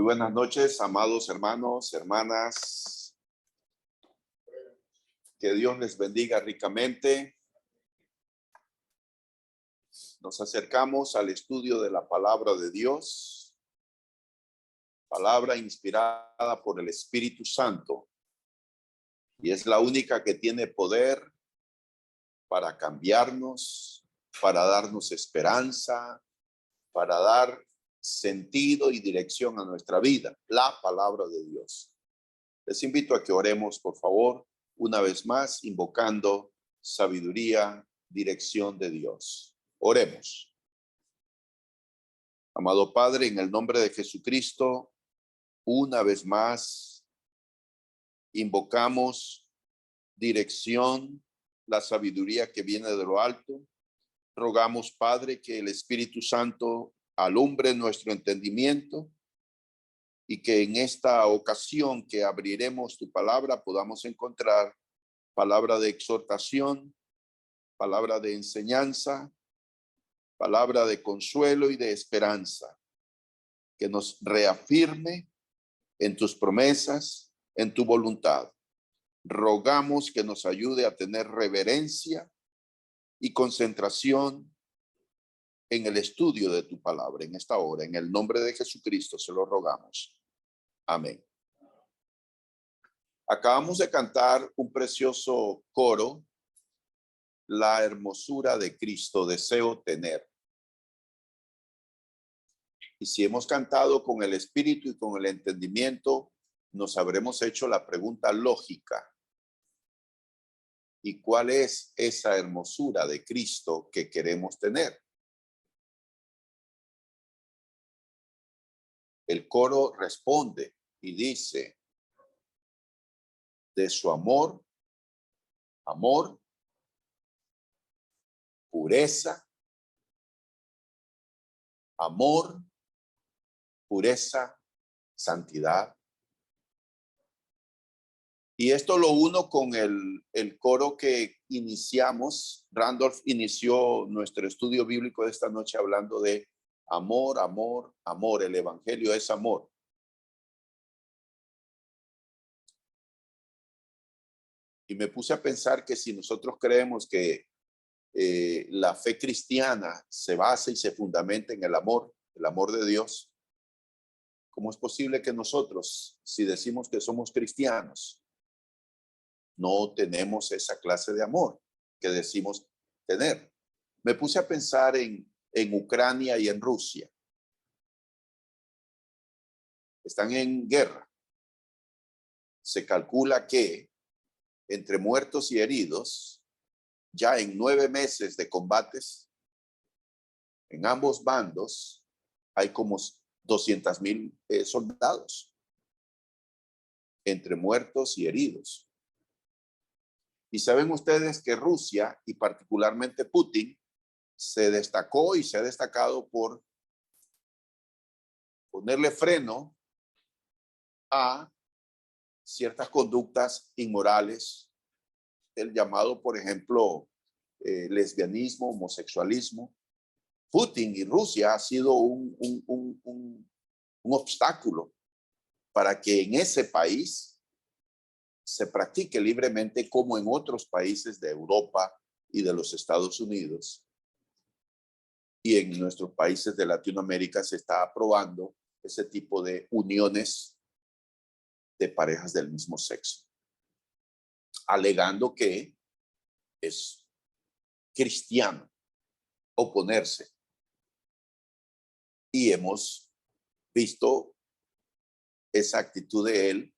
buenas noches, amados hermanos, hermanas. Que Dios les bendiga ricamente. Nos acercamos al estudio de la palabra de Dios, palabra inspirada por el Espíritu Santo, y es la única que tiene poder para cambiarnos, para darnos esperanza, para dar sentido y dirección a nuestra vida, la palabra de Dios. Les invito a que oremos, por favor, una vez más, invocando sabiduría, dirección de Dios. Oremos. Amado Padre, en el nombre de Jesucristo, una vez más, invocamos dirección, la sabiduría que viene de lo alto. Rogamos, Padre, que el Espíritu Santo alumbre nuestro entendimiento y que en esta ocasión que abriremos tu palabra podamos encontrar palabra de exhortación, palabra de enseñanza, palabra de consuelo y de esperanza, que nos reafirme en tus promesas, en tu voluntad. Rogamos que nos ayude a tener reverencia y concentración en el estudio de tu palabra en esta hora. En el nombre de Jesucristo se lo rogamos. Amén. Acabamos de cantar un precioso coro, La hermosura de Cristo deseo tener. Y si hemos cantado con el espíritu y con el entendimiento, nos habremos hecho la pregunta lógica. ¿Y cuál es esa hermosura de Cristo que queremos tener? El coro responde y dice: de su amor, amor, pureza, amor, pureza, santidad. Y esto lo uno con el coro que iniciamos. Randolph inició nuestro estudio bíblico de esta noche hablando de amor, amor, amor. El evangelio es amor. Y me puse a pensar que si nosotros creemos que la fe cristiana se basa y se fundamenta en el amor de Dios, ¿cómo es posible que nosotros, si decimos que somos cristianos, no tenemos esa clase de amor que decimos tener? Me puse a pensar en Ucrania y en Rusia. Están en guerra. Se calcula que entre muertos y heridos, ya en 9 meses de combates, en ambos bandos hay como 200,000 soldados, entre muertos y heridos. Y saben ustedes que Rusia, y particularmente Putin, se destacó y se ha destacado por ponerle freno a ciertas conductas inmorales, el llamado, por ejemplo, lesbianismo, homosexualismo. Putin y Rusia ha sido un obstáculo para que en ese país se practique libremente, como en otros países de Europa y de los Estados Unidos. Y en nuestros países de Latinoamérica se está aprobando ese tipo de uniones de parejas del mismo sexo, alegando que es cristiano oponerse. Y hemos visto esa actitud de él,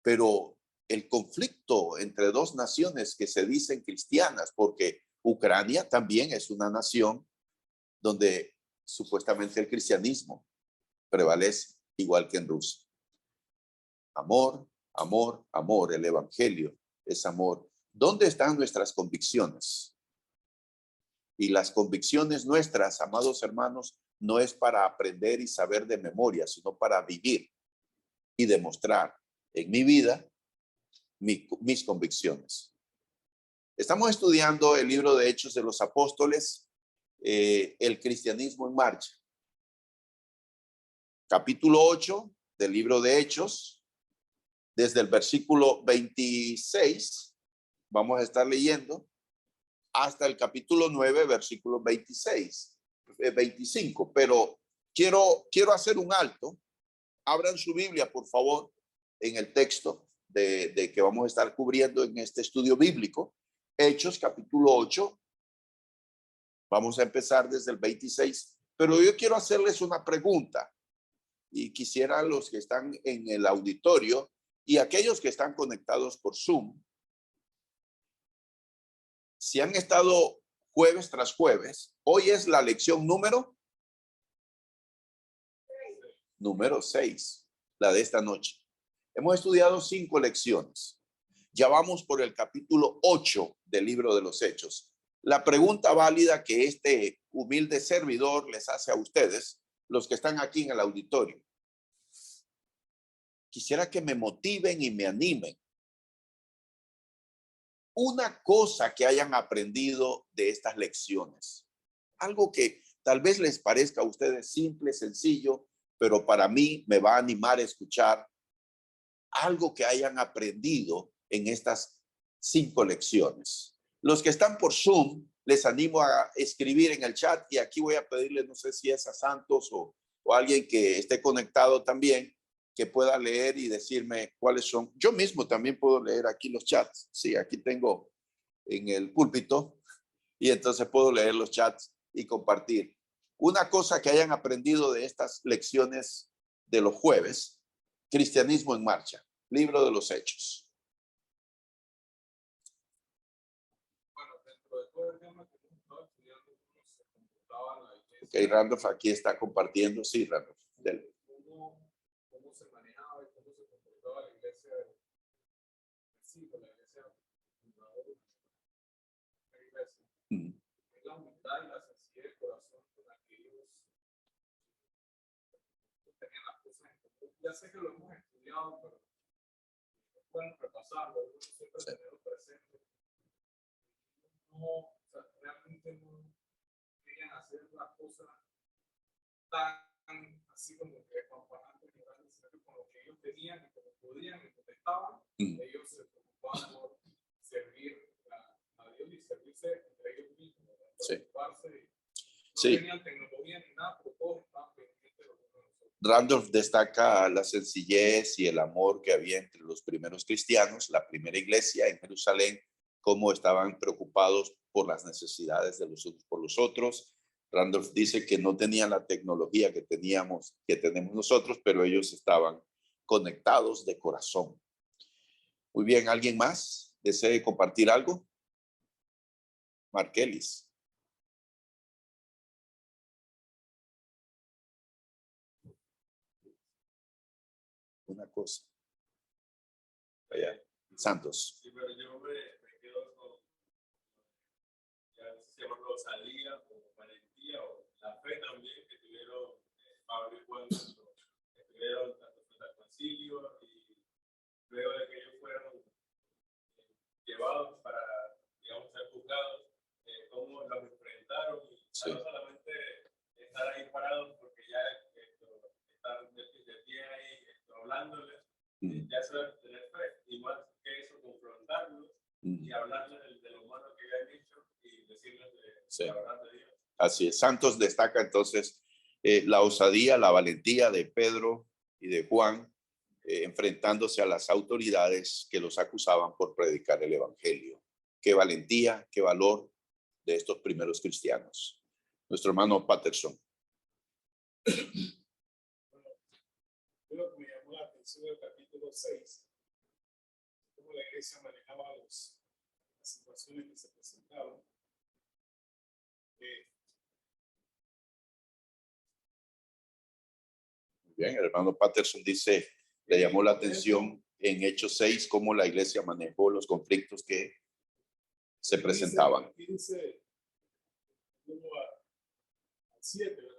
pero el conflicto entre dos naciones que se dicen cristianas, porque Ucrania también es una nación donde supuestamente el cristianismo prevalece, igual que en Rusia. Amor, amor, amor. El evangelio es amor. ¿Dónde están nuestras convicciones? Y las convicciones nuestras, amados hermanos, no es para aprender y saber de memoria, sino para vivir y demostrar en mi vida mis convicciones. Estamos estudiando el libro de Hechos de los Apóstoles, el cristianismo en marcha. Capítulo 8, del libro de Hechos, desde el versículo 26, vamos a estar leyendo, hasta el capítulo 9, versículo 25. Pero quiero hacer un alto. Abran su Biblia, por favor, en el texto de que vamos a estar cubriendo en este estudio bíblico. Hechos, capítulo 8. Vamos a empezar desde el 26. Pero yo quiero hacerles una pregunta. Y quisiera los que están en el auditorio y aquellos que están conectados por Zoom, si han estado jueves tras jueves, hoy es la lección número 6, la de esta noche. Hemos estudiado 5 lecciones. Ya vamos por el capítulo 8 del libro de los Hechos. La pregunta válida que este humilde servidor les hace a ustedes, los que están aquí en el auditorio. Quisiera que me motiven y me animen. Una cosa que hayan aprendido de estas lecciones. Algo que tal vez les parezca a ustedes simple, sencillo, pero para mí me va a animar a escuchar algo que hayan aprendido en estas 5 lecciones. Los que están por Zoom, les animo a escribir en el chat y aquí voy a pedirle, no sé si es a Santos o alguien que esté conectado también, que pueda leer y decirme cuáles son. Yo mismo también puedo leer aquí los chats. Sí, aquí tengo en el púlpito y entonces puedo leer los chats y compartir. Una cosa que hayan aprendido de estas lecciones de los jueves, Cristianismo en Marcha, libro de los Hechos. Bueno, dentro de todo el tema que hemos estado estudiando, cómo se comportaba la iglesia. Ok, Randolph aquí está compartiendo. Sí, Randolph. Cómo se manejaba y cómo se comportaba la iglesia del siglo, la iglesia fundadora de la iglesia. Es la humildad y la sencillez del corazón con la que ellos tenían las cosas en común. Ya sé que lo hemos estudiado, pero es bueno repasarlo, es bueno siempre tenerlo presente. No, o sea, realmente no querían hacer las cosas tan así como que campanantes ni grandes, sino que con lo que ellos tenían y como podían y contestaban, ellos se preocupaban por servir a Dios y servirse entre ellos mismos, preocuparse. No tenían tecnología ni nada, pero todos estaban pendientes de lo que nosotros. Randolph destaca la sencillez y el amor que había entre los primeros cristianos, la primera iglesia en Jerusalén, cómo estaban preocupados por las necesidades de los unos por los otros. Randolph dice que no tenían la tecnología que tenemos nosotros, pero ellos estaban conectados de corazón. Muy bien, ¿alguien más desee compartir algo? Markelis. Una cosa. Allá. Santos. Sí, pero yo me quedo con, ya no sé si llamarlo osadía o valentía o la fe también que tuvieron Pablo y Juan cuando estuvieron tanto frente al concilio y luego de que ellos fueron llevados para, digamos, ser juzgados, cómo los enfrentaron y no solamente estar ahí parados porque ya estar de pie ahí hablándoles, ya eso es tener fe, y más que eso, confrontarlos y hablarles de lo malo que habían hecho y decirles de la verdad de Dios. Así es. Santos destaca entonces la osadía, la valentía de Pedro y de Juan enfrentándose a las autoridades que los acusaban por predicar el evangelio. Qué valentía, qué valor de estos primeros cristianos. Nuestro hermano Patterson. Lo que me llamó la atención del capítulo 6, cómo la iglesia manejaba las situaciones que se presentaban. Muy bien, el hermano Patterson dice, le llamó la atención en Hechos 6 cómo la iglesia manejó los conflictos que se presentaban. Aquí dice 1 al 7, ¿verdad?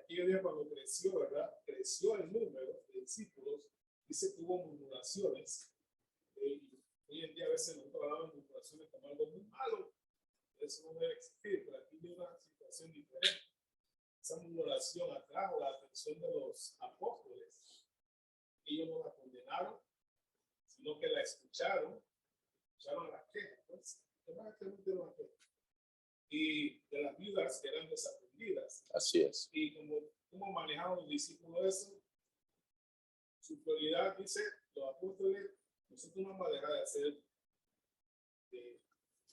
Aquel día cuando creció, ¿verdad? Creció el número de discípulos, dice que hubo murmuraciones. Hoy en día a veces nosotros hablamos de murmuraciones como algo muy malo. Eso no debe existir, pero aquí hay una situación diferente. esa murmuración atrajo la atención de los apóstoles. Ellos no la condenaron, sino que la escucharon las quejas, pues, y de las viudas que eran desatendidas. Así es. Y como manejaron los discípulos eso, su prioridad, dice los apóstoles, nosotros no vamos a dejar de hacer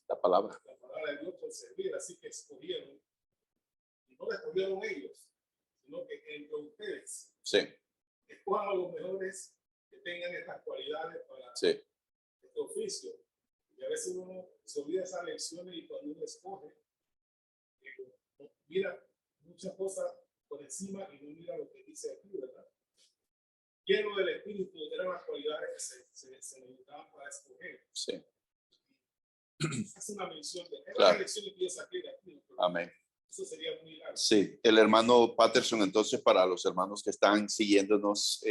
La palabra de Dios por servir, así que escogieron, y no la escogieron ellos, sino que entre ustedes, sí, escojan a los mejores que tengan estas cualidades para sí, este oficio. Y a veces uno se olvida esas lecciones y cuando uno escoge, mira muchas cosas por encima y no mira lo que dice aquí, ¿verdad? Lleno del Espíritu eran las cualidades que se necesitaban para escoger. sí. Es una mención de Claro. las lecciones que yo saqué de aquí. Amén. Eso sería muy largo. Sí, el hermano Patterson, entonces, para los hermanos que están siguiéndonos,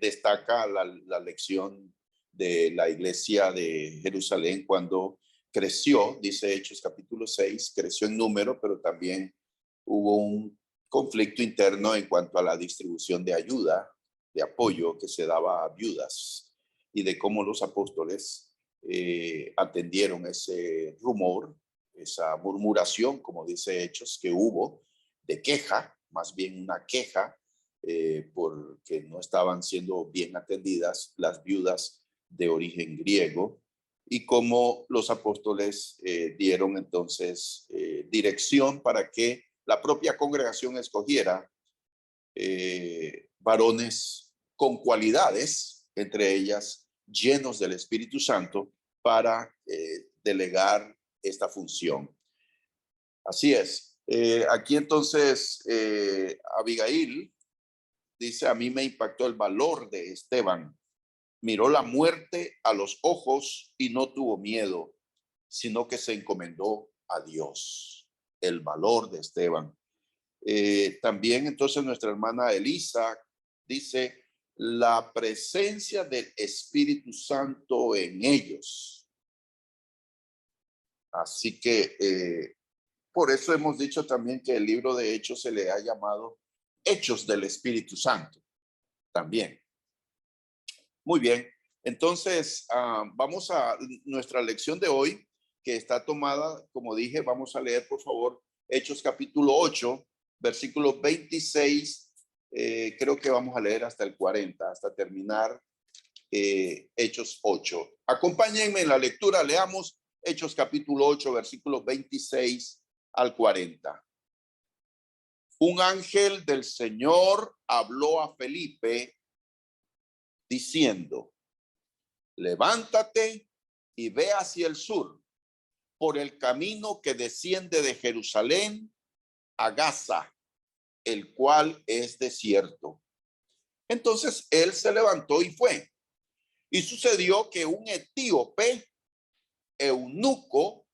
destaca la lección de la iglesia de Jerusalén cuando creció, dice Hechos capítulo 6, creció en número, pero también hubo un conflicto interno en cuanto a la distribución de ayuda, de apoyo que se daba a viudas y de cómo los apóstoles atendieron ese rumor, esa murmuración, como dice Hechos, que hubo de queja, más bien una queja, porque no estaban siendo bien atendidas las viudas de origen griego, y cómo los apóstoles dieron entonces dirección para que la propia congregación escogiera varones con cualidades, entre ellas llenos del Espíritu Santo, para delegar esta función. Así es. Aquí entonces Abigail dice: a mí me impactó el valor de Esteban. Miró la muerte a los ojos y no tuvo miedo, sino que se encomendó a Dios. El valor de Esteban. También entonces nuestra hermana Elisa dice: la presencia del Espíritu Santo en ellos. Así que por eso hemos dicho también que el libro de Hechos se le ha llamado Hechos del Espíritu Santo también. Muy bien, entonces vamos a nuestra lección de hoy, que está tomada, como dije, vamos a leer por favor Hechos capítulo 8, versículo 26, creo que vamos a leer hasta el 40, hasta terminar Hechos 8. Acompáñenme en la lectura, leamos Hechos capítulo 8, versículos 26 al 40. Un ángel del Señor habló a Felipe diciendo: levántate y ve hacia el sur, por el camino que desciende de Jerusalén a Gaza, el cual es desierto. Entonces él se levantó y fue. Y sucedió que un etíope, eunuco,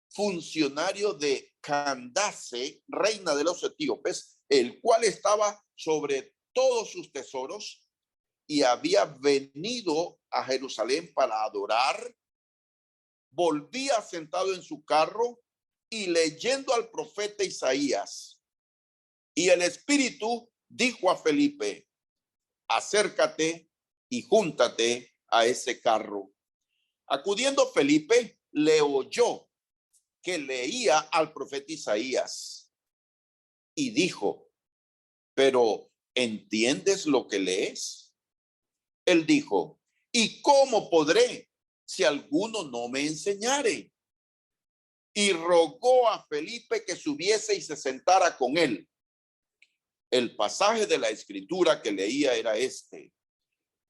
funcionario de Candace, reina de los etíopes, el cual estaba sobre todos sus tesoros y había venido a Jerusalén para adorar, volvía sentado en su carro y leyendo al profeta Isaías. Y el Espíritu dijo a Felipe: acércate y júntate a ese carro. Acudiendo Felipe, le oyó que leía al profeta Isaías y dijo: pero ¿entiendes lo que lees? Él dijo: ¿y cómo podré si alguno no me enseñare? Y rogó a Felipe que subiese y se sentara con él. El pasaje de la escritura que leía era este: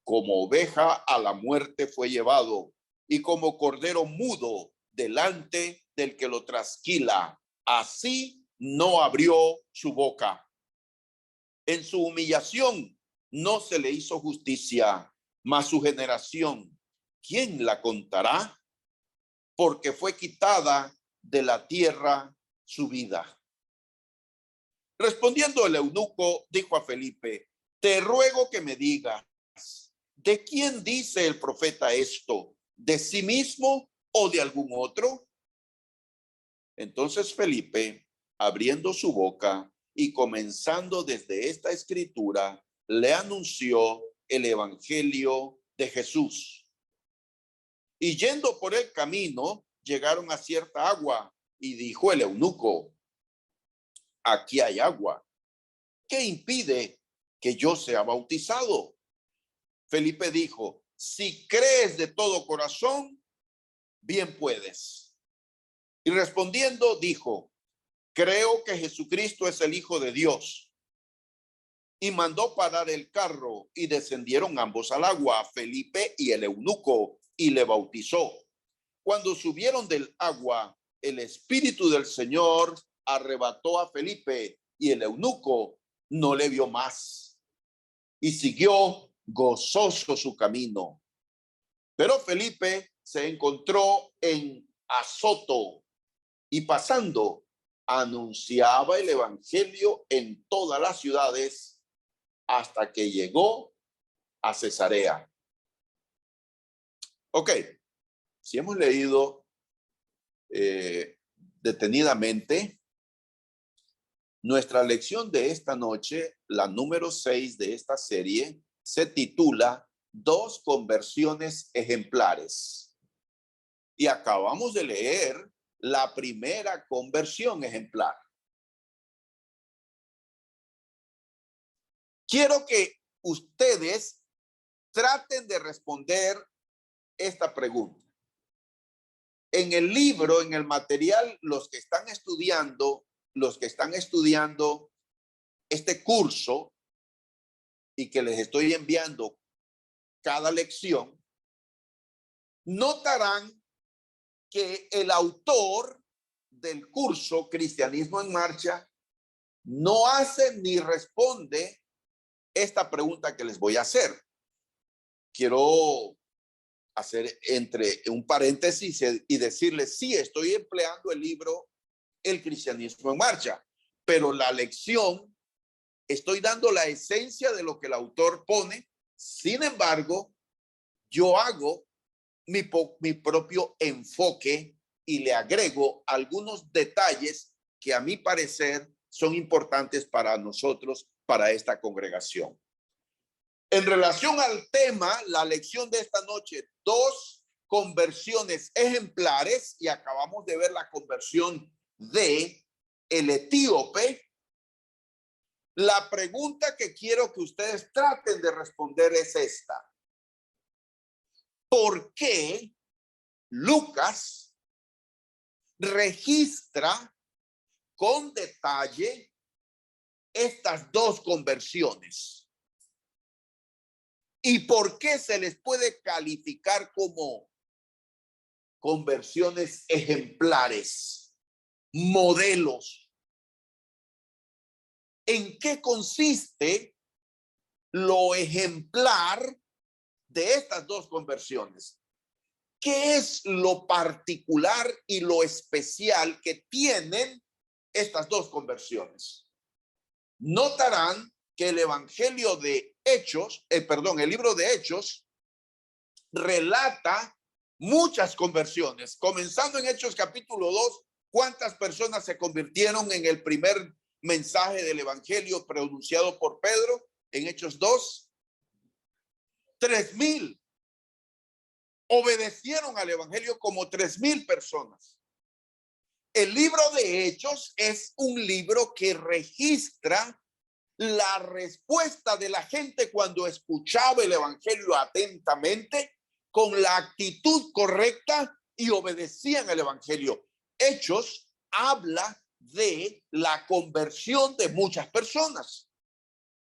como oveja a la muerte fue llevado, y como cordero mudo delante del que lo trasquila, así no abrió su boca. En su humillación no se le hizo justicia, mas su generación, ¿quién la contará? Porque fue quitada de la tierra su vida. Respondiendo el eunuco, dijo a Felipe: te ruego que me digas, ¿de quién dice el profeta esto? ¿De sí mismo o de algún otro? Entonces Felipe, abriendo su boca, y comenzando desde esta escritura, le anunció el evangelio de Jesús. Y yendo por el camino, llegaron a cierta agua y dijo el eunuco: aquí hay agua. ¿Qué impide que yo sea bautizado? Felipe dijo: si crees de todo corazón, bien puedes. Y respondiendo dijo: creo que Jesucristo es el Hijo de Dios. Y mandó parar el carro y descendieron ambos al agua, Felipe y el eunuco, y le bautizó. Cuando subieron del agua, el Espíritu del Señor arrebató a Felipe y el eunuco no le vio más y siguió gozoso su camino. Pero Felipe se encontró en Azoto y pasando anunciaba el evangelio en todas las ciudades hasta que llegó a Cesarea. Ok, si hemos leído detenidamente, nuestra lección de esta noche, la número 6 de esta serie, se titula Dos conversiones ejemplares. Y acabamos de leer la primera conversión ejemplar. Quiero que ustedes traten de responder esta pregunta. En el libro, en el material, los que están estudiando este curso y que les estoy enviando cada lección, notarán que el autor del curso Cristianismo en Marcha no hace ni responde esta pregunta que les voy a hacer. Quiero hacer entre un paréntesis y decirles, sí, estoy empleando el libro El Cristianismo en Marcha, pero la lección estoy dando la esencia de lo que el autor pone. Sin embargo, yo hago mi propio enfoque y le agrego algunos detalles que a mi parecer son importantes para nosotros, para esta congregación. En relación al tema, la lección de esta noche, dos conversiones ejemplares, y acabamos de ver la conversión de el etíope. La pregunta que quiero que ustedes traten de responder es esta: ¿por qué Lucas registra con detalle estas dos conversiones? ¿Y por qué se les puede calificar como conversiones ejemplares, modelos? ¿En qué consiste lo ejemplar de estas dos conversiones? ¿Qué es lo particular y lo especial que tienen estas dos conversiones? Notarán que el Evangelio de Hechos, el libro de Hechos, relata muchas conversiones. Comenzando en Hechos capítulo 2, ¿cuántas personas se convirtieron en el primer mensaje del Evangelio pronunciado por Pedro? En Hechos 2, 3,000. Obedecieron al Evangelio como 3,000 personas. El libro de Hechos es un libro que registra la respuesta de la gente cuando escuchaba el Evangelio atentamente, con la actitud correcta y obedecían el Evangelio. Hechos habla de la conversión de muchas personas.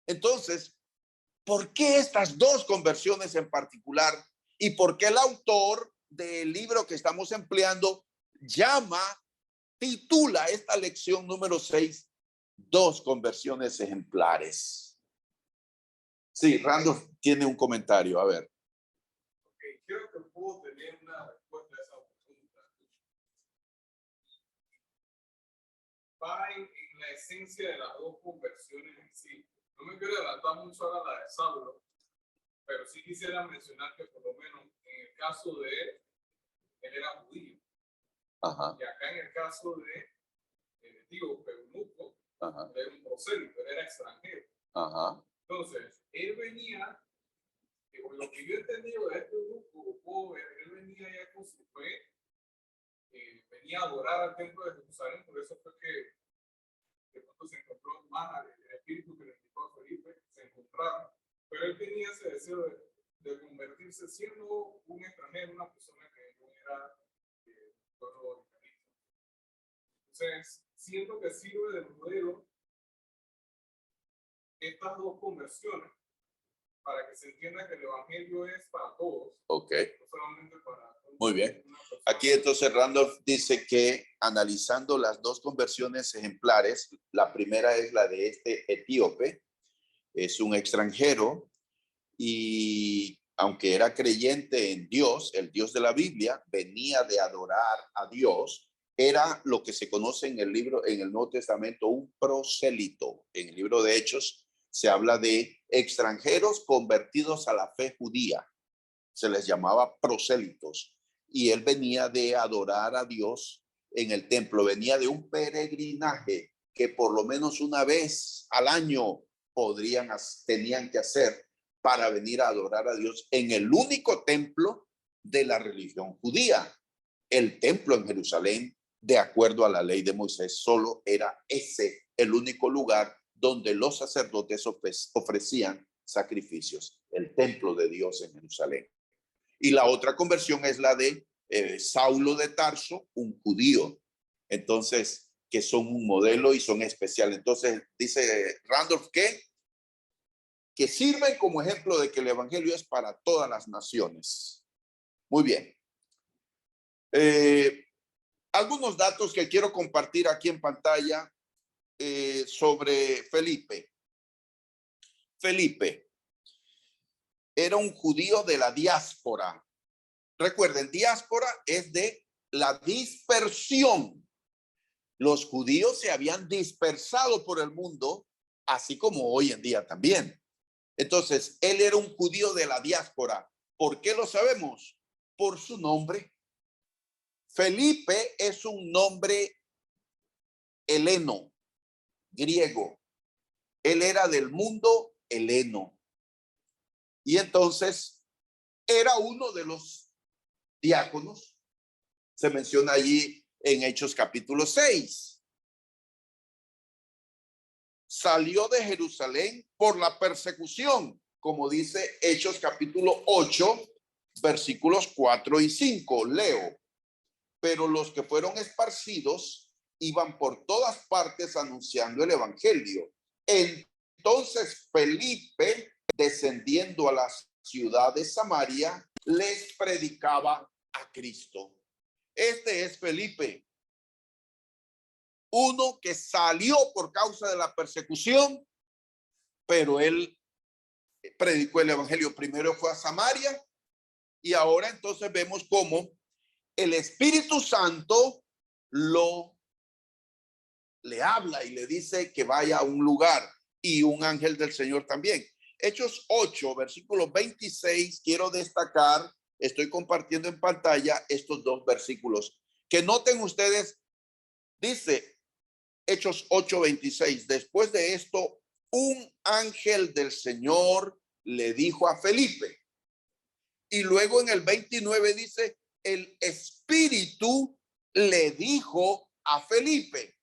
Entonces, ¿por qué estas dos conversiones en particular? ¿Y por qué el autor del libro que estamos empleando titula esta lección número 6, dos conversiones ejemplares? Sí, Randolph tiene un comentario, a ver. Okay, creo que puedo tener una respuesta a esa pregunta. Va en la esencia de las dos conversiones en sí. No me quiero adelantar mucho ahora la de Saulo, pero sí quisiera mencionar que por lo menos en el caso de él era judío. Ajá. Y acá en el caso de el etíope eunuco, Ajá. Él era un prosélito, él era extranjero. Ajá. Entonces, él venía, por lo que yo he entendido de este grupo, él venía ya con su fe, venía a adorar al templo de Jerusalén, por eso fue que de pronto se encontró más el espíritu que le indicó a Felipe, se encontraron, pero él tenía ese deseo de convertirse siendo un extranjero, una persona que no era pueblo organista. Entonces, siento que sirve de modelo estas dos conversiones para que se entienda que el evangelio es para todos. Ok. No solamente para Muy bien. una persona. Aquí entonces Randolph dice que analizando las dos conversiones ejemplares, la primera es la de este etíope, es un extranjero y aunque era creyente en Dios, el Dios de la Biblia, venía de adorar a Dios, era lo que se conoce en el libro, en el Nuevo Testamento, un prosélito. En el libro de Hechos se habla de extranjeros convertidos a la fe judía. Se les llamaba prosélitos. Y él venía de adorar a Dios en el templo, venía de un peregrinaje que por lo menos una vez al año tenían que hacer para venir a adorar a Dios en el único templo de la religión judía. El templo en Jerusalén, de acuerdo a la ley de Moisés, solo era ese el único lugar donde los sacerdotes ofrecían sacrificios, el templo de Dios en Jerusalén. Y la otra conversión es la de Saulo de Tarso, un judío. Entonces, que son un modelo y son especiales. Entonces, dice Randolph que sirven como ejemplo de que el evangelio es para todas las naciones. Muy bien. Algunos datos que quiero compartir aquí en pantalla sobre Felipe. Felipe era un judío de la diáspora. Recuerden, diáspora es de la dispersión. Los judíos se habían dispersado por el mundo, así como hoy en día también. Entonces, él era un judío de la diáspora. ¿Por qué lo sabemos? Por su nombre. Felipe es un nombre heleno, griego. Él era del mundo heleno. Y entonces, era uno de los diáconos. Se menciona allí en Hechos capítulo 6. Salió de Jerusalén por la persecución, como dice Hechos capítulo 8, versículos 4 y 5. Leo. Pero los que fueron esparcidos iban por todas partes anunciando el evangelio. Entonces Felipe, descendiendo a la ciudad de Samaria, les predicaba a Cristo. Este es Felipe, uno que salió por causa de la persecución, pero él predicó el evangelio. Primero fue a Samaria y ahora entonces vemos cómo el Espíritu Santo le habla y le dice que vaya a un lugar, y un ángel del Señor también. Hechos 8, versículo 26, quiero destacar, estoy compartiendo en pantalla estos dos versículos. Que noten ustedes, dice Hechos 8, 26, después de esto, un ángel del Señor le dijo a Felipe. Y luego en el 29 dice, el Espíritu le dijo a Felipe.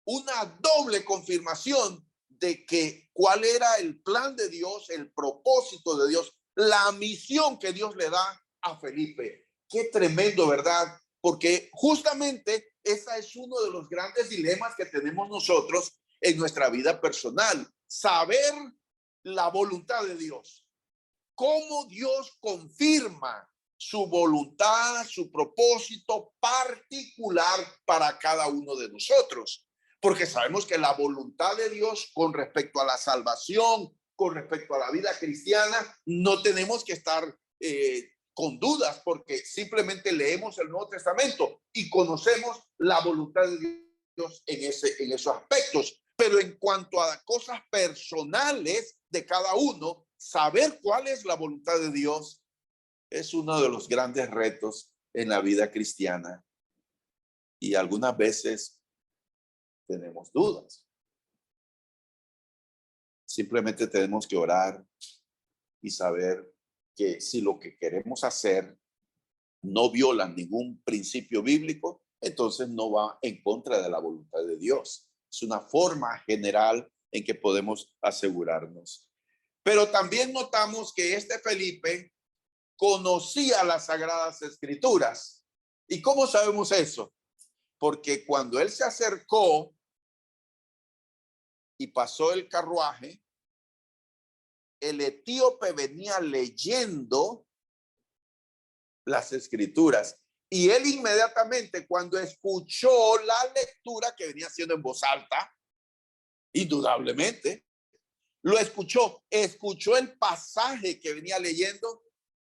Una doble confirmación de que cuál era el plan de Dios, el propósito de Dios, la misión que Dios le da a Felipe. Qué tremendo, ¿verdad? Porque justamente ese es uno de los grandes dilemas que tenemos nosotros en nuestra vida personal. Saber la voluntad de Dios. Cómo Dios confirma su voluntad, su propósito particular para cada uno de nosotros. Porque sabemos que la voluntad de Dios con respecto a la salvación, con respecto a la vida cristiana, no tenemos que estar con dudas, porque simplemente leemos el Nuevo Testamento y conocemos la voluntad de Dios en esos aspectos. Pero en cuanto a cosas personales de cada uno, saber cuál es la voluntad de Dios es uno de los grandes retos en la vida cristiana. Y algunas veces tenemos dudas. Simplemente tenemos que orar y saber que si lo que queremos hacer no viola ningún principio bíblico, entonces no va en contra de la voluntad de Dios. Es una forma general en que podemos asegurarnos. Pero también notamos que este Felipe conocía las Sagradas Escrituras. ¿Y cómo sabemos eso? Porque cuando él se acercó y pasó el carruaje, el etíope venía leyendo las Escrituras. Y él inmediatamente, cuando escuchó la lectura que venía haciendo en voz alta, indudablemente, lo escuchó el pasaje que venía leyendo.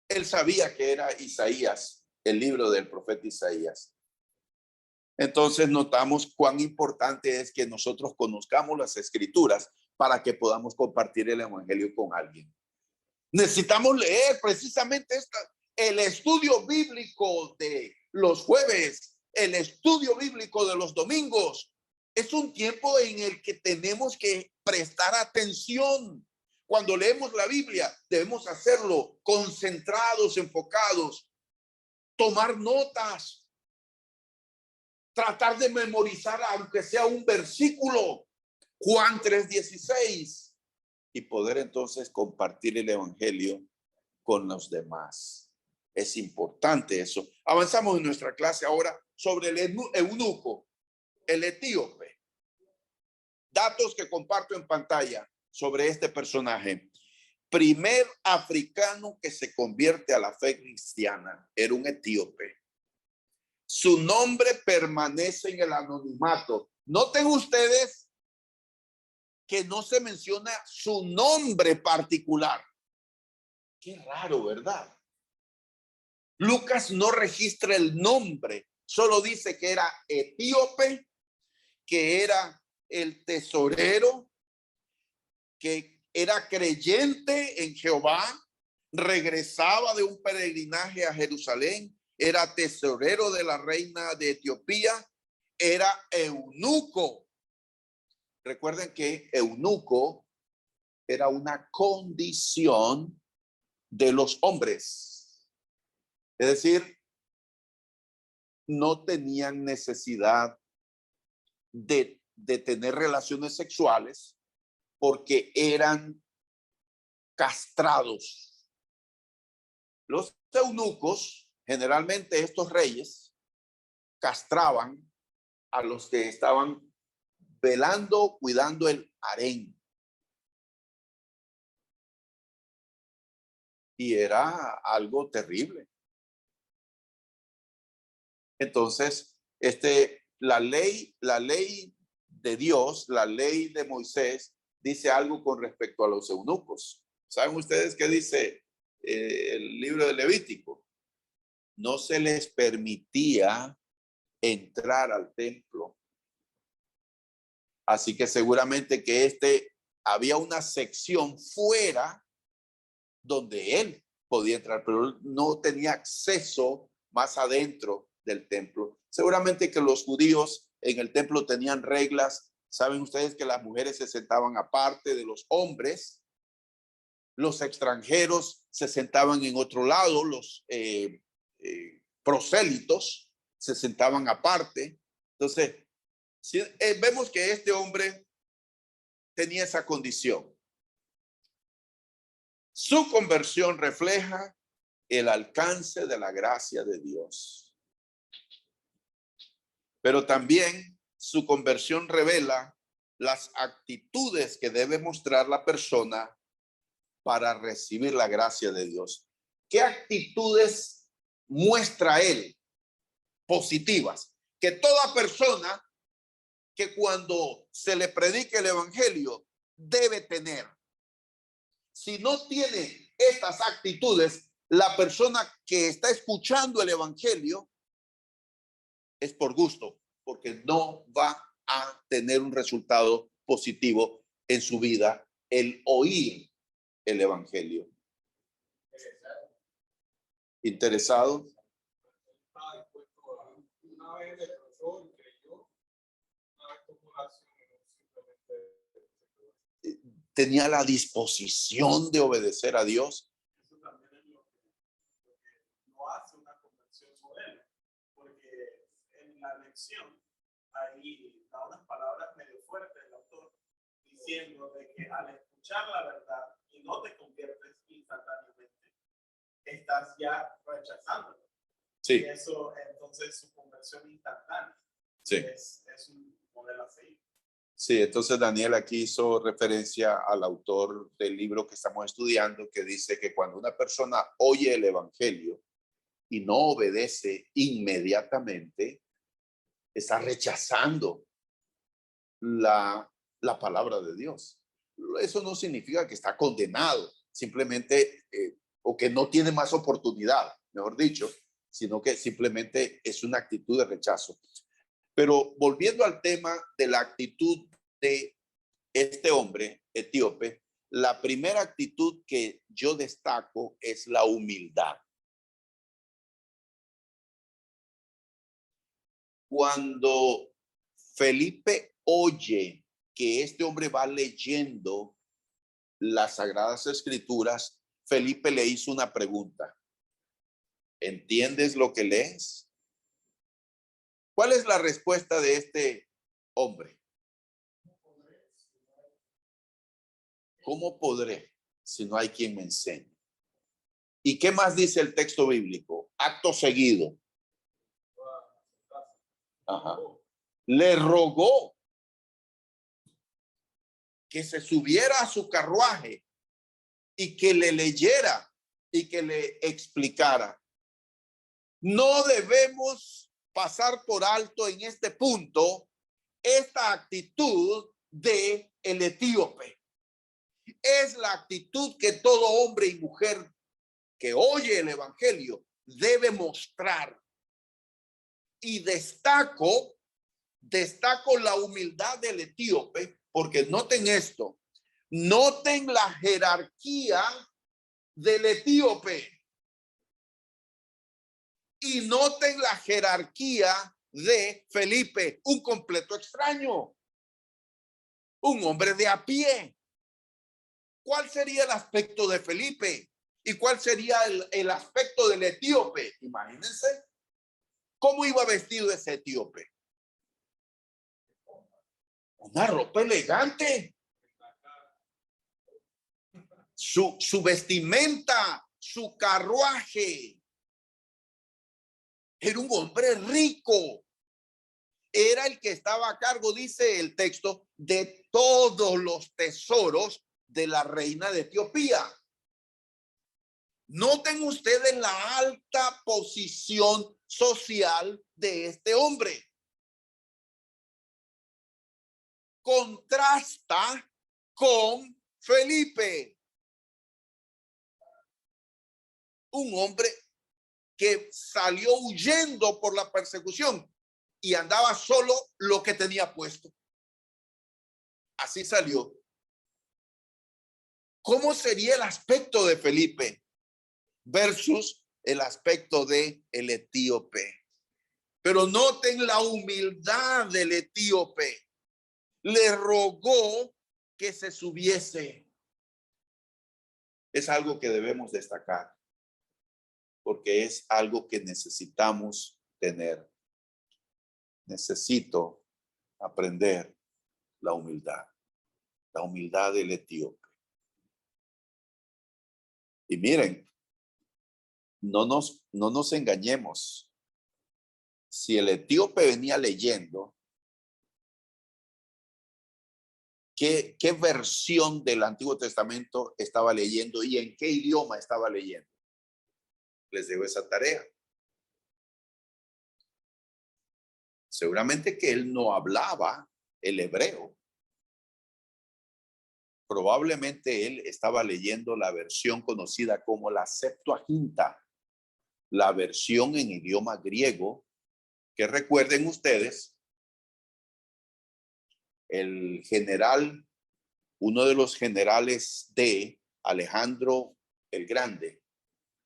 Él sabía que era Isaías, el libro del profeta Isaías. Entonces notamos cuán importante es que nosotros conozcamos las Escrituras para que podamos compartir el evangelio con alguien. Necesitamos leer precisamente el estudio bíblico de los jueves, el estudio bíblico de los domingos. Es un tiempo en el que tenemos que prestar atención. Cuando leemos la Biblia, debemos hacerlo concentrados, enfocados, tomar notas, tratar de memorizar aunque sea un versículo, Juan 3:16, y poder entonces compartir el evangelio con los demás. Es importante eso. Avanzamos en nuestra clase ahora sobre el eunuco, el etíope. Datos que comparto en pantalla sobre este personaje. Primer africano que se convierte a la fe cristiana era un etíope. Su nombre permanece en el anonimato. Noten ustedes que no se menciona su nombre particular. Qué raro, ¿verdad? Lucas no registra el nombre, solo dice que era etíope, que era el tesorero, que era creyente en Jehová, regresaba de un peregrinaje a Jerusalén, era tesorero de la reina de Etiopía, era eunuco. Recuerden que eunuco era una condición de los hombres. Es decir, no tenían necesidad de tener relaciones sexuales porque eran castrados. Los eunucos, generalmente estos reyes, castraban a los que estaban velando, cuidando el harén. Y era algo terrible. Entonces, la ley de Dios, la ley de Moisés, dice algo con respecto a los eunucos. ¿Saben ustedes qué dice el libro de Levítico? No se les permitía entrar al templo. Así que seguramente que había una sección fuera donde él podía entrar, pero no tenía acceso más adentro del templo. Seguramente que los judíos en el templo tenían reglas. Saben ustedes que las mujeres se sentaban aparte de los hombres, los extranjeros se sentaban en otro lado, los prosélitos se sentaban aparte. Entonces, vemos que este hombre tenía esa condición. Su conversión refleja el alcance de la gracia de Dios. Pero también su conversión revela las actitudes que debe mostrar la persona para recibir la gracia de Dios. ¿Qué actitudes muestra él positivas? Que toda persona que cuando se le predique el evangelio debe tener. Si no tiene estas actitudes, la persona que está escuchando el evangelio es por gusto, porque no va a tener un resultado positivo en su vida el oír el evangelio. ¿Interesado? Una vez el profesor creyó, una vez tomó la acción. tenía la disposición de obedecer a Dios. Eso también es lo que no hace una conversión modelo, porque en la lección ahí da unas palabras medio fuertes el autor, diciendo de que al escuchar la verdad y no te conviertes instantáneamente, estás ya rechazando. Sí, Y eso, entonces, su conversión instantánea sí. es un modelo a seguir. Sí, entonces Daniel aquí hizo referencia al autor del libro que estamos estudiando, que dice que cuando una persona oye el evangelio y no obedece inmediatamente, está rechazando la palabra de Dios. Eso no significa que está condenado, simplemente, o que no tiene más oportunidad, mejor dicho, sino que simplemente es una actitud de rechazo. Pero volviendo al tema de la actitud de este hombre etíope, la primera actitud que yo destaco es la humildad. Cuando Felipe oye que este hombre va leyendo las Sagradas Escrituras, Felipe le hizo una pregunta. ¿Entiendes lo que lees? ¿Cuál es la respuesta de este hombre? ¿Cómo podré si no hay quien me enseñe? ¿Y qué más dice el texto bíblico? Acto seguido. Ajá. Le rogó que se subiera a su carruaje y que le leyera y que le explicara. No debemos pasar por alto en este punto esta actitud de el etíope. Es la actitud que todo hombre y mujer que oye el evangelio debe mostrar. Y destaco la humildad del etíope, porque noten esto, noten la jerarquía del etíope y noten la jerarquía de Felipe, un completo extraño, un hombre de a pie. ¿Cuál sería el aspecto de Felipe? ¿Y cuál sería el aspecto del etíope? Imagínense cómo iba vestido ese etíope. Una ropa elegante. Su vestimenta, su carruaje. Era un hombre rico. Era el que estaba a cargo, dice el texto, de todos los tesoros de la reina de Etiopía. Noten ustedes la alta posición social de este hombre. Contrasta con Felipe, un hombre que salió huyendo por la persecución y andaba solo lo que tenía puesto. Así salió. ¿Cómo sería el aspecto de Felipe versus el aspecto de el etíope? Pero noten la humildad del etíope. Le rogó que se subiese. Es algo que debemos destacar, porque es algo que necesitamos tener. Necesito aprender la humildad del etíope. Y miren, no nos engañemos. Si el etíope venía leyendo, ¿qué versión del Antiguo Testamento estaba leyendo y en qué idioma estaba leyendo? Les dejo esa tarea. Seguramente que él no hablaba el hebreo. Probablemente él estaba leyendo la versión conocida como la Septuaginta, la versión en idioma griego, que recuerden ustedes, el general, uno de los generales de Alejandro el Grande,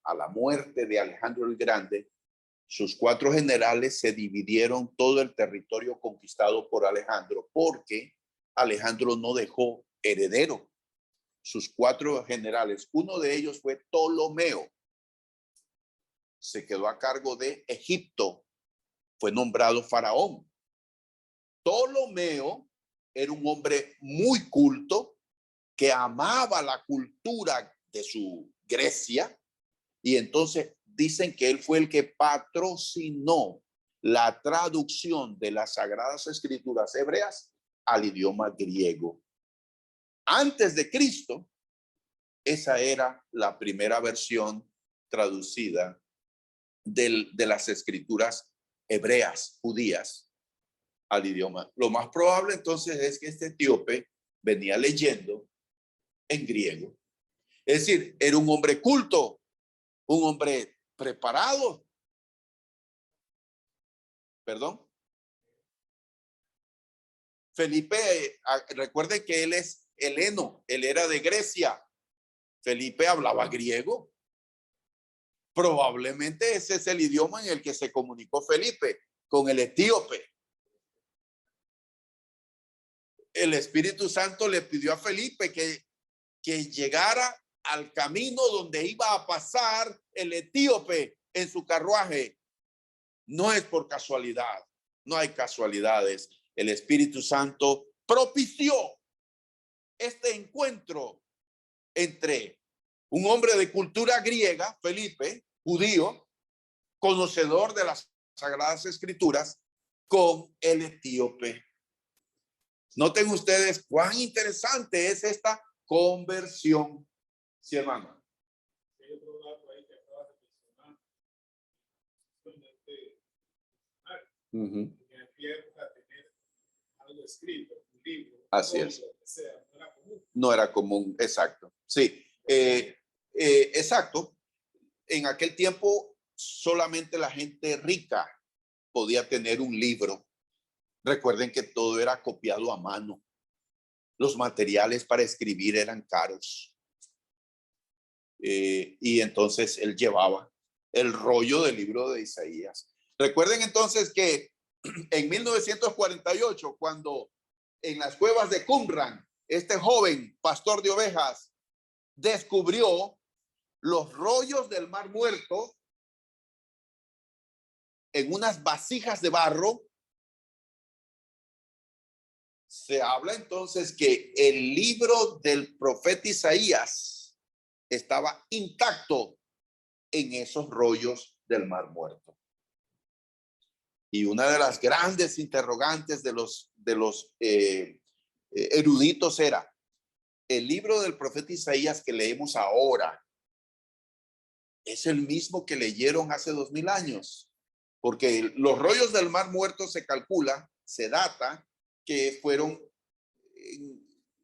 a la muerte de Alejandro el Grande, sus 4 generales se dividieron todo el territorio conquistado por Alejandro porque Alejandro no dejó heredero. sus 4 generales. Uno de ellos fue Ptolomeo. Se quedó a cargo de Egipto. Fue nombrado faraón. Ptolomeo era un hombre muy culto que amaba la cultura de su Grecia, y entonces dicen que él fue el que patrocinó la traducción de las Sagradas Escrituras hebreas al idioma griego. Antes de Cristo, esa era la primera versión traducida de las escrituras hebreas, judías, al idioma. Lo más probable entonces es que este etíope venía leyendo en griego. Es decir, era un hombre culto, un hombre preparado. Perdón. Felipe, recuerde que él es heleno, él era de Grecia. Felipe hablaba griego. Probablemente ese es el idioma en el que se comunicó Felipe con el etíope. El Espíritu Santo le pidió a Felipe que llegara al camino donde iba a pasar el etíope en su carruaje. No es por casualidad, no hay casualidades. El Espíritu Santo propició este encuentro entre un hombre de cultura griega, Felipe, judío, conocedor de las Sagradas Escrituras, con el etíope. Noten ustedes cuán interesante es esta conversión. Sí, hermano. Hay otro dato ahí que acabas de mencionar. En aquella época tener algo escrito, un libro, así es. Lo que sea, no era común. No era común, exacto. Sí, exacto. En aquel tiempo solamente la gente rica podía tener un libro. Recuerden que todo era copiado a mano. Los materiales para escribir eran caros. Y entonces él llevaba el rollo del libro de Isaías. Recuerden entonces que en 1948, cuando en las cuevas de Qumran, este joven pastor de ovejas descubrió los rollos del Mar Muerto en unas vasijas de barro, se habla entonces que el libro del profeta Isaías estaba intacto en esos rollos del Mar Muerto. Y una de las grandes interrogantes de los eruditos era: el libro del profeta Isaías que leemos ahora es el mismo que leyeron hace 2000 años, porque los rollos del Mar Muerto se calcula, se data que fueron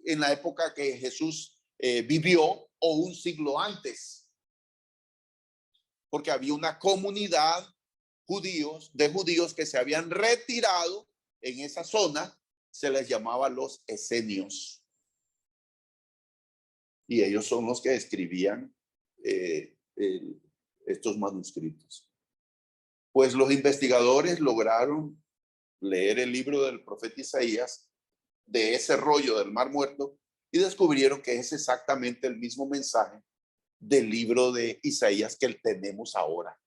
en la época que Jesús vivió o un siglo antes, porque había una comunidad de judíos que se habían retirado en esa zona, se les llamaba los esenios, y ellos son los que escribían estos manuscritos. Pues los investigadores lograron leer el libro del profeta Isaías de ese rollo del Mar Muerto y descubrieron que es exactamente el mismo mensaje del libro de Isaías que tenemos ahora.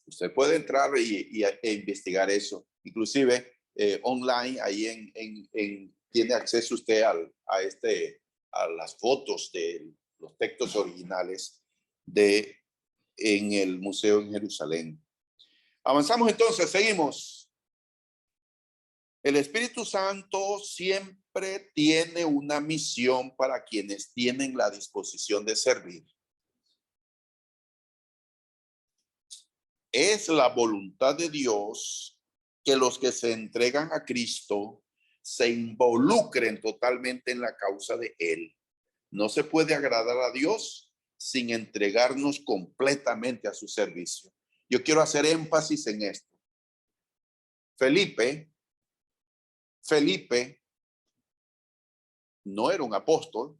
Usted puede entrar e investigar eso. Inclusive online, ahí tiene acceso usted a las fotos de los textos originales en el museo en Jerusalén. Avanzamos entonces, seguimos. El Espíritu Santo siempre tiene una misión para quienes tienen la disposición de servir. Es la voluntad de Dios que los que se entregan a Cristo se involucren totalmente en la causa de Él. No se puede agradar a Dios sin entregarnos completamente a su servicio. Yo quiero hacer énfasis en esto. Felipe no era un apóstol.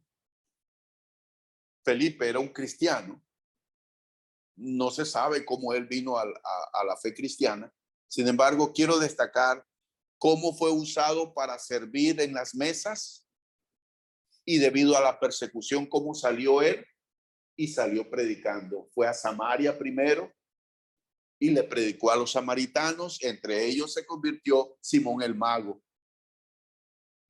Felipe era un cristiano. No se sabe cómo él vino a la fe cristiana. Sin embargo, quiero destacar cómo fue usado para servir en las mesas Y debido a la persecución, ¿cómo salió él? Y salió predicando. Fue a Samaria primero y le predicó a los samaritanos. Entre ellos se convirtió Simón el mago.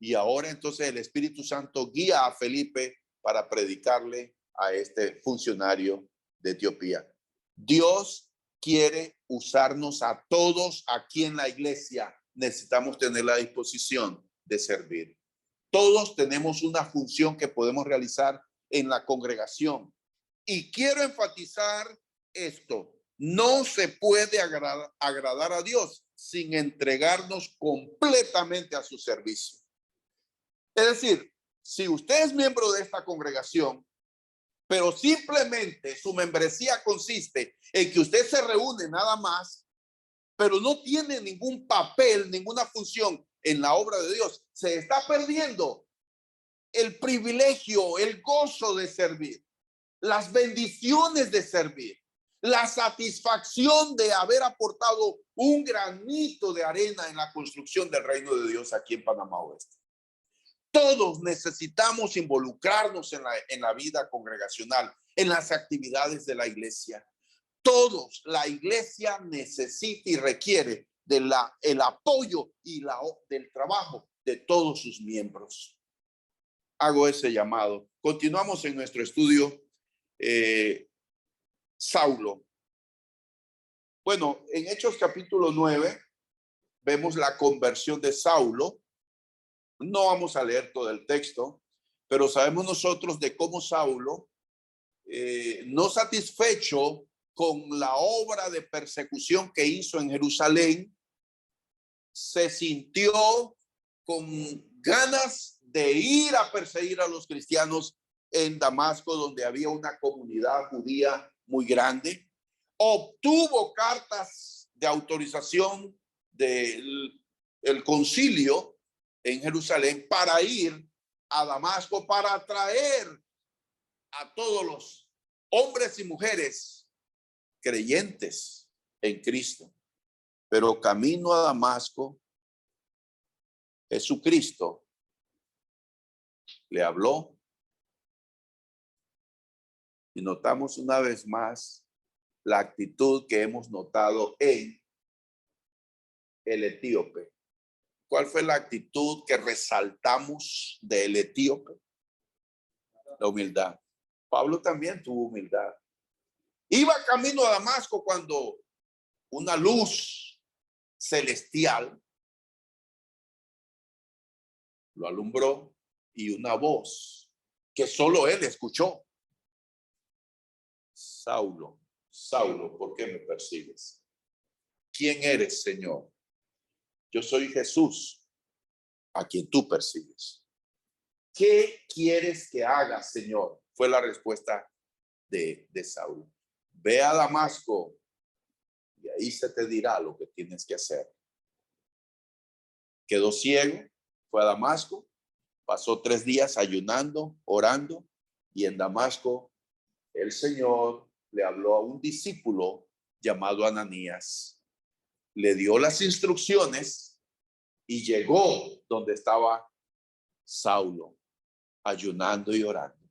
Y ahora entonces el Espíritu Santo guía a Felipe para predicarle a este funcionario de Etiopía. Dios quiere usarnos a todos aquí en la iglesia. Necesitamos tener la disposición de servir. Todos tenemos una función que podemos realizar en la congregación. Y quiero enfatizar esto. No se puede agradar a Dios sin entregarnos completamente a su servicio. Es decir, si usted es miembro de esta congregación, pero simplemente su membresía consiste en que usted se reúne nada más, pero no tiene ningún papel, ninguna función en la obra de Dios, se está perdiendo el privilegio, el gozo de servir, las bendiciones de servir, la satisfacción de haber aportado un granito de arena en la construcción del reino de Dios aquí en Panamá Oeste. Todos necesitamos involucrarnos en la vida congregacional, en las actividades de la iglesia. Todos, la iglesia necesita y requiere el apoyo y del trabajo de todos sus miembros. Hago ese llamado. Continuamos en nuestro estudio. Saulo. Bueno, en Hechos capítulo 9 vemos la conversión de Saulo. No vamos a leer todo el texto, pero sabemos nosotros de cómo Saulo, no satisfecho con la obra de persecución que hizo en Jerusalén, se sintió con ganas de ir a perseguir a los cristianos en Damasco, donde había una comunidad judía muy grande. Obtuvo cartas de autorización del concilio en Jerusalén para ir a Damasco, para atraer a todos los hombres y mujeres creyentes en Cristo. Pero camino a Damasco, Jesucristo le habló y notamos una vez más la actitud que hemos notado en el etíope. ¿Cuál fue la actitud que resaltamos del etíope? La humildad. Pablo también tuvo humildad. Iba camino a Damasco cuando una luz celestial lo alumbró y una voz que solo él escuchó. Saulo, Saulo, ¿por qué me persigues? ¿Quién eres, Señor? Yo soy Jesús, a quien tú persigues. ¿Qué quieres que haga, Señor? Fue la respuesta de Saulo. Ve a Damasco y ahí se te dirá lo que tienes que hacer. Quedó ciego, fue a Damasco, pasó 3 días ayunando, orando, y en Damasco el Señor le habló a un discípulo llamado Ananías. Le dio las instrucciones y llegó donde estaba Saulo, ayunando y orando.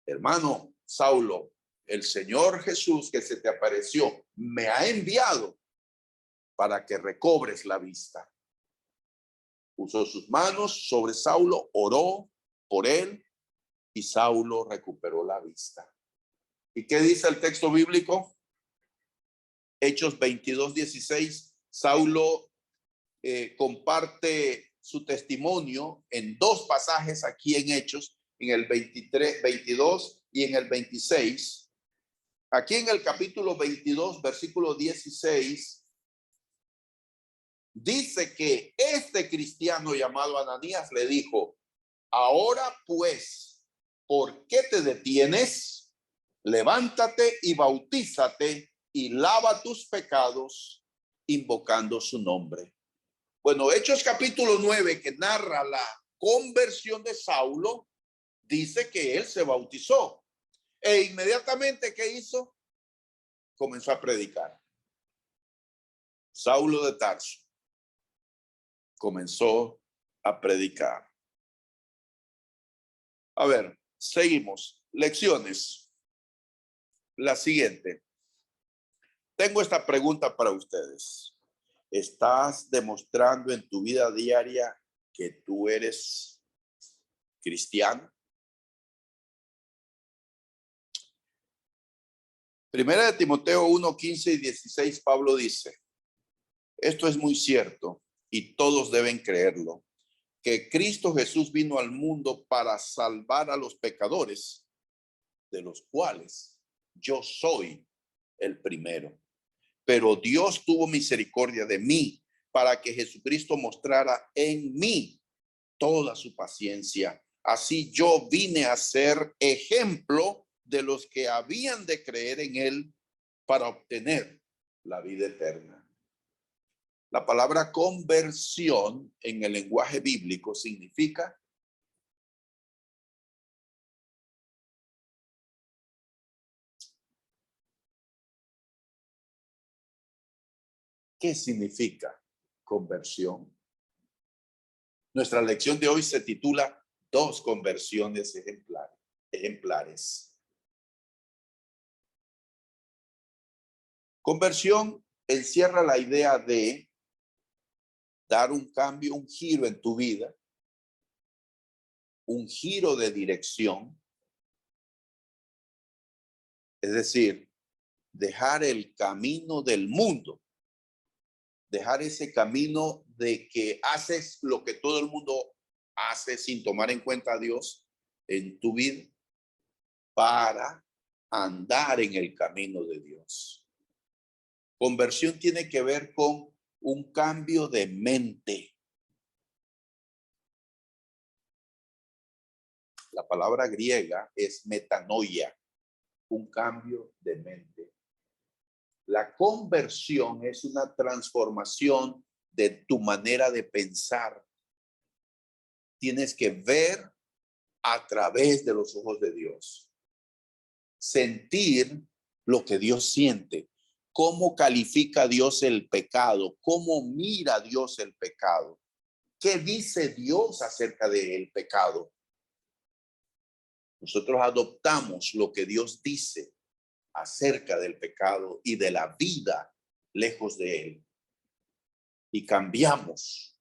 Hermano Saulo, el Señor Jesús que se te apareció me ha enviado para que recobres la vista. Puso sus manos sobre Saulo, oró por él y Saulo recuperó la vista. ¿Y qué dice el texto bíblico? Hechos 22:16. Saulo comparte su testimonio en 2 pasajes aquí en Hechos, en el 22 y en el 26. Aquí en el capítulo 22, versículo 16, dice que este cristiano llamado Ananías le dijo: ahora pues, ¿por qué te detienes? Levántate y bautízate y lava tus pecados, invocando su nombre. Bueno, Hechos capítulo 9, que narra la conversión de Saulo, dice que él se bautizó e inmediatamente, ¿qué hizo? Comenzó a predicar. Saulo de Tarso comenzó a predicar. A ver, seguimos. Lecciones. La siguiente. Tengo esta pregunta para ustedes. ¿Estás demostrando en tu vida diaria que tú eres cristiano? Primera de Timoteo 1, 15 y 16, Pablo dice, esto es muy cierto y todos deben creerlo, que Cristo Jesús vino al mundo para salvar a los pecadores, de los cuales yo soy el primero. Pero Dios tuvo misericordia de mí para que Jesucristo mostrara en mí toda su paciencia. Así yo vine a ser ejemplo de los que habían de creer en él para obtener la vida eterna. La palabra conversión en el lenguaje bíblico significa ¿qué significa conversión? Nuestra lección de hoy se titula Dos conversiones ejemplares. Conversión encierra la idea de dar un cambio, un giro en tu vida, un giro de dirección, es decir, dejar el camino del mundo, dejar ese camino de que haces lo que todo el mundo hace sin tomar en cuenta a Dios en tu vida para andar en el camino de Dios. Conversión tiene que ver con un cambio de mente. La palabra griega es metanoia, un cambio de mente. La conversión es una transformación de tu manera de pensar. Tienes que ver a través de los ojos de Dios. Sentir lo que Dios siente. ¿Cómo califica Dios el pecado? ¿Cómo mira Dios el pecado? ¿Qué dice Dios acerca del pecado? Nosotros adoptamos lo que Dios dice acerca del pecado y de la vida lejos de él. Y cambiamos.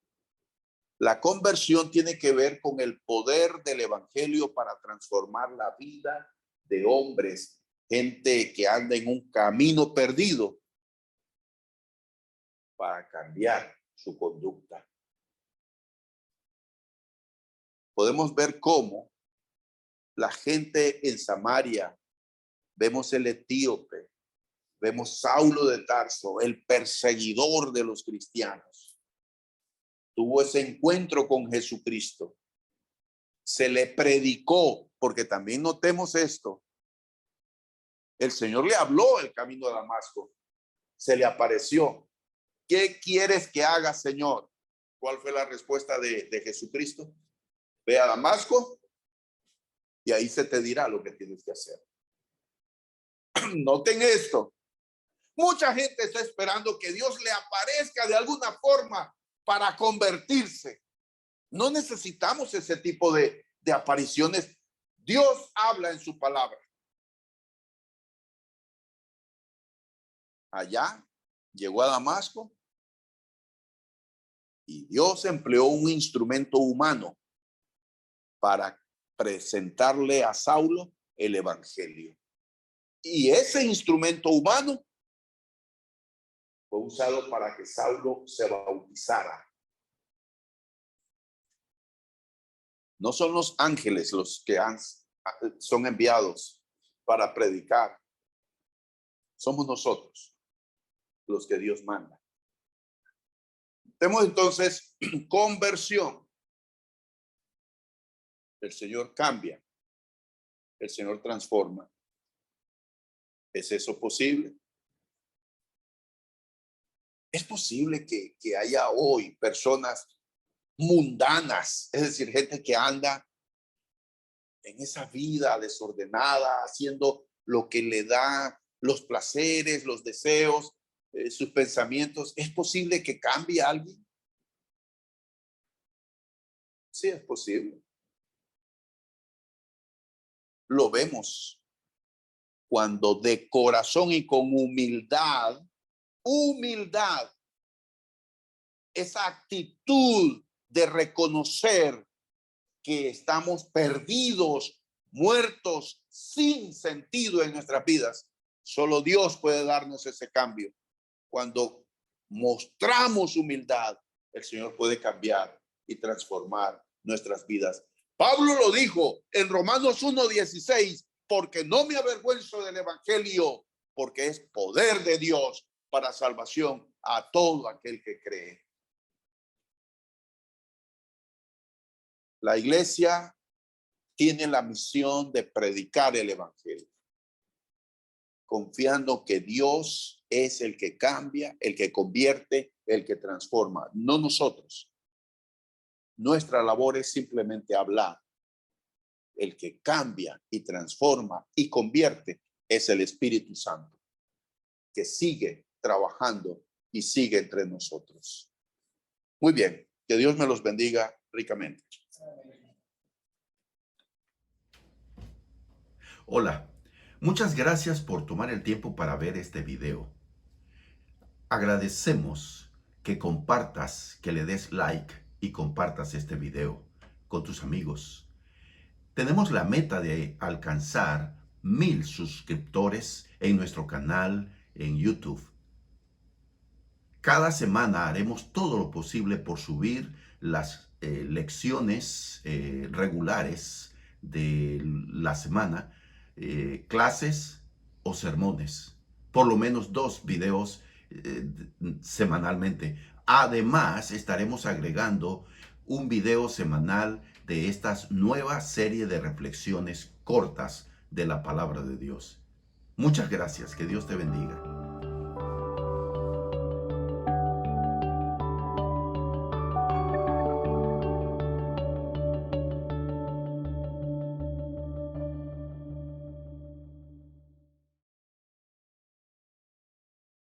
La conversión tiene que ver con el poder del evangelio para transformar la vida de hombres, gente que anda en un camino perdido, para cambiar su conducta. Podemos ver cómo la gente en Samaria, vemos el etíope, vemos Saulo de Tarso, el perseguidor de los cristianos. Tuvo ese encuentro con Jesucristo. Se le predicó, porque también notemos esto. El Señor le habló el camino de Damasco. Se le apareció. ¿Qué quieres que haga, Señor? ¿Cuál fue la respuesta de Jesucristo? Ve a Damasco y ahí se te dirá lo que tienes que hacer. Noten esto. Mucha gente está esperando que Dios le aparezca de alguna forma para convertirse. No necesitamos ese tipo de apariciones. Dios habla en su palabra. Allá llegó a Damasco y Dios empleó un instrumento humano para presentarle a Saulo el evangelio. Y ese instrumento humano fue usado para que Saulo se bautizara. No son los ángeles los que son enviados para predicar. Somos nosotros los que Dios manda. Tenemos entonces conversión. El Señor cambia. El Señor transforma. ¿Es eso posible? Es posible que haya hoy personas mundanas, es decir, gente que anda en esa vida desordenada, haciendo lo que le da los placeres, los deseos, sus pensamientos. ¿Es posible que cambie alguien? Sí, es posible. lo vemos cuando de corazón y con humildad, esa actitud de reconocer que estamos perdidos, muertos, sin sentido en nuestras vidas. Solo Dios puede darnos ese cambio. Cuando mostramos humildad, el Señor puede cambiar y transformar nuestras vidas. Pablo lo dijo en Romanos 1:16, porque no me avergüenzo del evangelio, porque es poder de Dios para salvación a todo aquel que cree. La iglesia tiene la misión de predicar el evangelio, confiando que Dios es el que cambia, el que convierte, el que transforma, no nosotros. Nuestra labor es simplemente hablar. El que cambia y transforma y convierte es el Espíritu Santo, que sigue trabajando y sigue entre nosotros. Muy bien, que Dios me los bendiga ricamente. Hola, muchas gracias por tomar el tiempo para ver este video. Agradecemos que compartas, que le des like y compartas este video con tus amigos. Tenemos la meta de alcanzar 1000 suscriptores en nuestro canal en YouTube. Cada semana haremos todo lo posible por subir las lecciones regulares de la semana, clases o sermones, por lo menos 2 videos semanalmente. Además, estaremos agregando un video semanal de estas nuevas serie de reflexiones cortas de la palabra de Dios. Muchas gracias, que Dios te bendiga.